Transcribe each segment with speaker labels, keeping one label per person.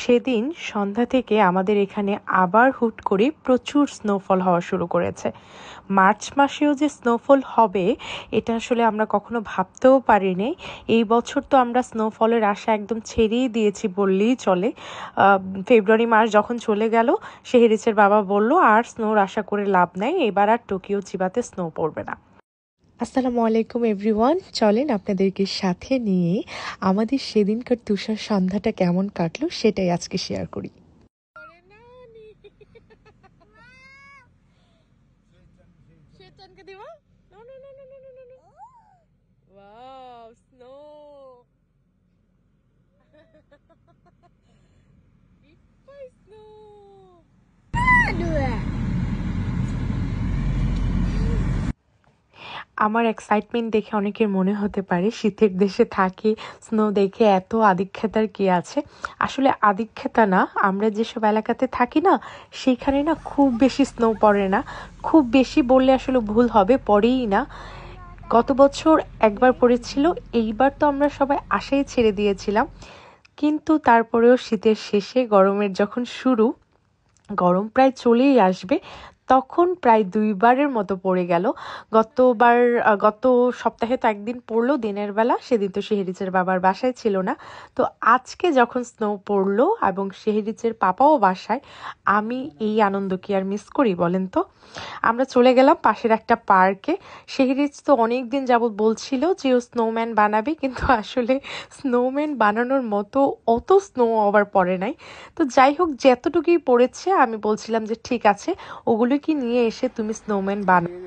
Speaker 1: সেদিন সন্ধ্যা থেকে আমাদের এখানে আবার হুট করে প্রচুর স্নোফল হওয়া শুরু করেছে। মার্চ মাসেও যে স্নোফল হবে এটা আসলে আমরা কখনো ভাবতেও পারিনি। এই বছর তো আমরা স্নোফলের আশা একদম ছেড়েই দিয়েছি বললেই চলে। ফেব্রুয়ারি মাস যখন চলে গেল, শেহরিচের বাবা বলল আর স্নোর আশা করে লাভ নাই, এবার আর টোকিও চিবাতে স্নো পড়বে না। আসসালামু আলাইকুম এভরিওয়ান, চলেন আপনাদেরকে সাথে নিয়ে আমাদের সেদিনকার তুষার সন্ধ্যাটা কেমন কাটলো সেটাই আজকে শেয়ার করি। আমার এক্সাইটমেন্ট দেখে অনেকের মনে হতে পারে শীতের দেশে থাকে, স্নো দেখে এত আদিক্ষেতার কি আছে। আসলে আদিক্ষেতা না, আমরা যেসব এলাকাতে থাকি না সেখানে না খুব বেশি স্নো পড়ে না। খুব বেশি বললে আসলে ভুল হবে, পড়েই না। গত বছর একবার পড়েছিল, এইবার তো আমরা সবাই আশাই ছেড়ে দিয়েছিলাম। কিন্তু তারপরেও শীতের শেষে গরমের যখন শুরু, গরম প্রায় চলেই আসবে, তখন প্রায় 2 বারের মতো পড়ে গেল। গত সপ্তাহে তো একদিন পড়লো দিনের বেলা, সেদিন তো শেহরিচের বাবার বাসায় ছিল না। তো আজকে যখন স্নো পড়লো এবং শেহরিচের পাপাও বাসায়, আমি এই আনন্দ কি আর মিস করি বলেন তো। আমরা চলে গেলাম পাশের একটা পার্কে। শেহরিচ তো অনেক দিন যাবত বলছিল যে ও স্নোম্যান বানাবে, কিন্তু আসলে স্নোম্যান বানানোর মতো অত স্নো আবার পড়ে নাই। তো যাই হোক, যতটুকুই পড়েছে আমি বলছিলাম যে ঠিক আছে, ওগুলো কি নিয়ে এসে তুমি স্নোম্যান বানাও।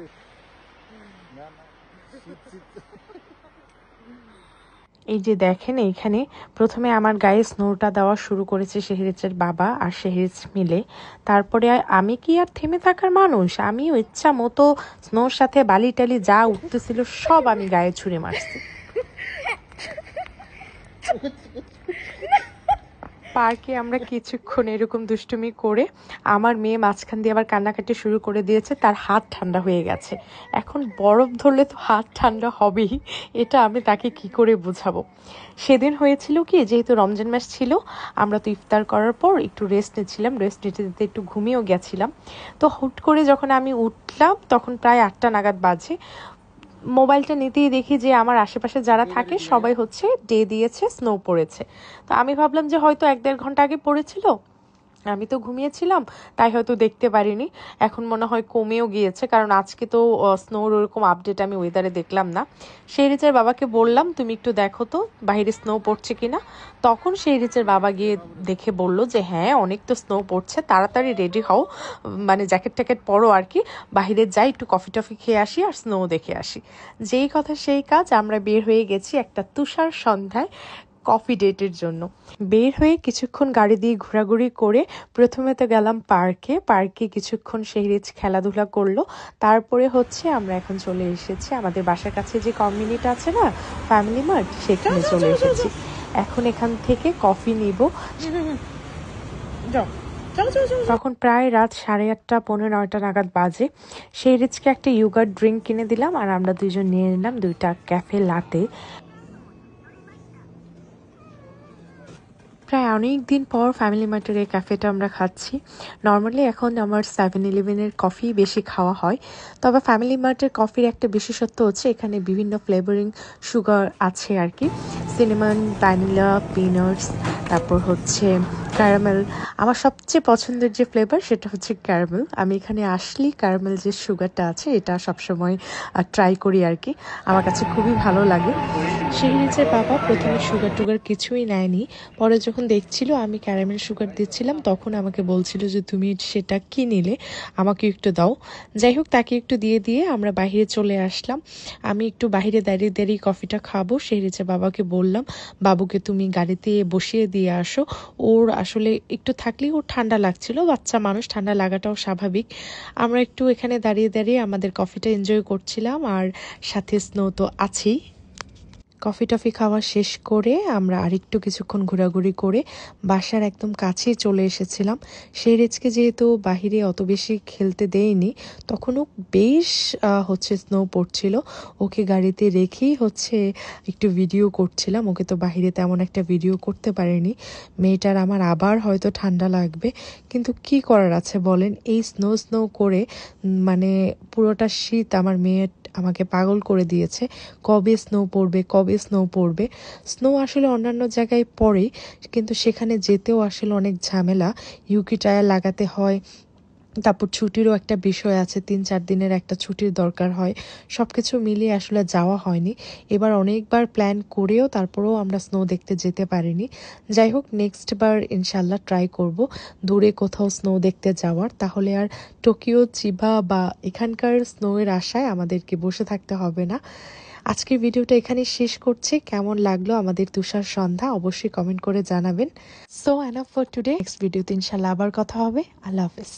Speaker 1: এই যে দেখেন, এইখানে প্রথমে আমার গায়ে স্নোটা দেওয়া শুরু করেছে শেহরিচের বাবা আর শেহরিচ মিলে। তারপরে আমি কি আর থেমে থাকার মানুষ, আমিও ইচ্ছা মতো স্নোর সাথে বালি টালি যা উঠতেছিল সব আমি গায়ে ছুঁড়ে মারছি। পার্কে আমরা কিছুক্ষণ এরকম দুষ্টুমি করে আমার মেয়ে মাঝখান দিয়ে আবার কান্নাকাটি শুরু করে দিয়েছে, তার হাত ঠান্ডা হয়ে গেছে। এখন বরফ ধরলে তো হাত ঠান্ডা হবেই, এটা আমি তাকে কি করে বোঝাবো। সেদিন হয়েছিল কি, যেহেতু রমজান মাস ছিল, আমরা তো ইফতার করার পর একটু রেস্ট নিচ্ছিলাম, রেস্ট নিতে নিতে একটু ঘুমিয়েও গেছিলাম। তো হুট করে যখন আমি উঠলাম তখন প্রায় 8টা নাগাদ বাজে। মোবাইলটা নিতেই দেখি যে আমার আশেপাশে যারা থাকে সবাই হচ্ছে ডে দিয়েছে, স্নো পড়েছে। তো আমি ভাবলাম যে হয়তো 1-1.5 ঘন্টা আগে পড়েছিল, আমি তো ঘুমিয়েছিলাম তাই হয়তো দেখতে পারিনি। এখন মনে হয় কমেও গিয়েছে, কারণ আজকে তো স্নোর ওরকম আপডেট আমি ওয়েদারে দেখলাম না। শেহরিচের বাবাকে বললাম তুমি একটু দেখো তো বাইরে স্নো পড়ছে কিনা। তখন শেহরিচের বাবা গিয়ে দেখে বলল যে হ্যাঁ, অনেক তো স্নো পড়ছে, তাড়াতাড়ি রেডি হও, মানে জ্যাকেট ট্যাকেট পরো আর কি, বাইরে যাই একটু কফি টফি খেয়ে আসি আর স্নো দেখে আসি। যেই কথা সেই কাজ, আমরা বের হয়ে গেছি একটা তুষার সন্ধ্যায় কফি ডেটের জন্য। বের হয়ে কিছুক্ষণ গাড়ি দিয়ে ঘোরাঘুরি করে প্রথমে তো গেলাম পার্কে কিছুক্ষণ শেহরিচ খেলাধুলা করলো। তারপরে হচ্ছে আমরা এখন চলে এসেছি আমাদের বাসার কাছে যে কমিউনিটি আছে না, ফ্যামিলি মার্ট, সেখানে চলে এসেছি। এখন এখান থেকে কফি নিব। তখন প্রায় রাত 8:30 পৌনে 9টা নাগাদ বাজে। শেহরিচকে একটা ইয়োগার্ট ড্রিঙ্ক কিনে দিলাম আর আমরা দুইজন নিয়ে নিলাম 2টা ক্যাফে লাতে। প্রায় অনেক দিন পর ফ্যামিলি মার্টের এই ক্যাফেটা আমরা খাচ্ছি। নর্মালি এখন আমার 7-Eleven-এর কফি বেশি খাওয়া হয়, তবে ফ্যামিলি মার্টের কফির একটা বিশেষত্ব হচ্ছে এখানে বিভিন্ন ফ্লেভারিং সুগার আছে আর কি, সিনেমন, ভ্যানিলা, পিনাটস, তারপর হচ্ছে ক্যারামেল। আমার সবচেয়ে পছন্দের যে ফ্লেভার সেটা হচ্ছে ক্যারামেল। আমি এখানে আসলেই ক্যারামেল যে সুগারটা আছে এটা সবসময় ট্রাই করি আর কি, আমার কাছে খুবই ভালো লাগে। শেহরিচের বাবা প্রথমে সুগার টুগার কিছুই নেয়নি, পরে যখন দেখছিল আমি ক্যারামেল সুগার দিচ্ছিলাম তখন আমাকে বলছিল যে তুমি সেটা কি নিলে, আমাকে একটু দাও। যাই হোক, তাকে একটু দিয়ে দিয়ে আমরা বাইরে চলে আসলাম। আমি একটু বাইরে দাঁড়িয়ে দাঁড়িয়ে কফিটা খাবো। শেহরিচের বাবাকে বললাম বাবুকে তুমি গাড়িতে বসিয়ে দিয়ে আসো, ওর আসলে একটু থাকলেই ওর ঠান্ডা লাগছিল, বাচ্চা মানুষ ঠান্ডা লাগাটাও স্বাভাবিক। আমরা একটু এখানে দাঁড়িয়ে দাঁড়িয়ে আমাদের কফিটা এনজয় করছিলাম আর সাথে স্নো তো আছেই। কফি টফি খাওয়া শেষ করে আমরা আরেকটু কিছুক্ষণ ঘোরাঘুরি করে বাসার একদম কাছেই চলে এসেছিলাম। সেরেজকে যেহেতু বাহিরে অত বেশি খেলতে দেয়নি, তখনও বেশ হচ্ছে স্নো পড়ছিল। ওকে গাড়িতে রেখেই হচ্ছে একটু ভিডিও করছিলাম। ওকে তো বাহিরে তেমন একটা ভিডিও করতে পারিনি। মেয়েটার আমার আবার হয়তো ঠান্ডা লাগবে, কিন্তু কি করার আছে বলেন। এই স্নো স্নো করে মানে পুরোটা শীত আমার মেয়ে আমাকে পাগল করে দিয়েছে। কবে স্নো পড়বে, কবে স্নো পড়বে। স্নো আসলে অন্যান্য জায়গায় পড়ে, কিন্তু সেখানে যেতেও আসলে অনেক ঝামেলা। ইউকি টায়ার লাগাতে হয়, তারপর ছুটিরও একটা বিষয় আছে, 3-4 দিনের একটা ছুটির দরকার হয়। সবকিছু মিলিয়ে আসলে যাওয়া হয়নি। এবার অনেকবার প্ল্যান করেও তারপরেও আমরা স্নো দেখতে যেতে পারিনি। যাই হোক, নেক্সট বার ইনশাল্লাহ ট্রাই করব দূরে কোথাও স্নো দেখতে যাওয়ার। তাহলে আর টোকিও, চিবা বা এখানকার স্নোয়ের আশায় আমাদেরকে বসে থাকতে হবে না। আজকের ভিডিওটা এখানে শেষ করছি। কেমন লাগলো আমাদের তুষার সন্ধ্যা অবশ্যই কমেন্ট করে জানাবেন। So enough for today. Next ভিডিওতে ইনশাল্লাহ আবার কথা হবে। আল্লাহ হাফেজ।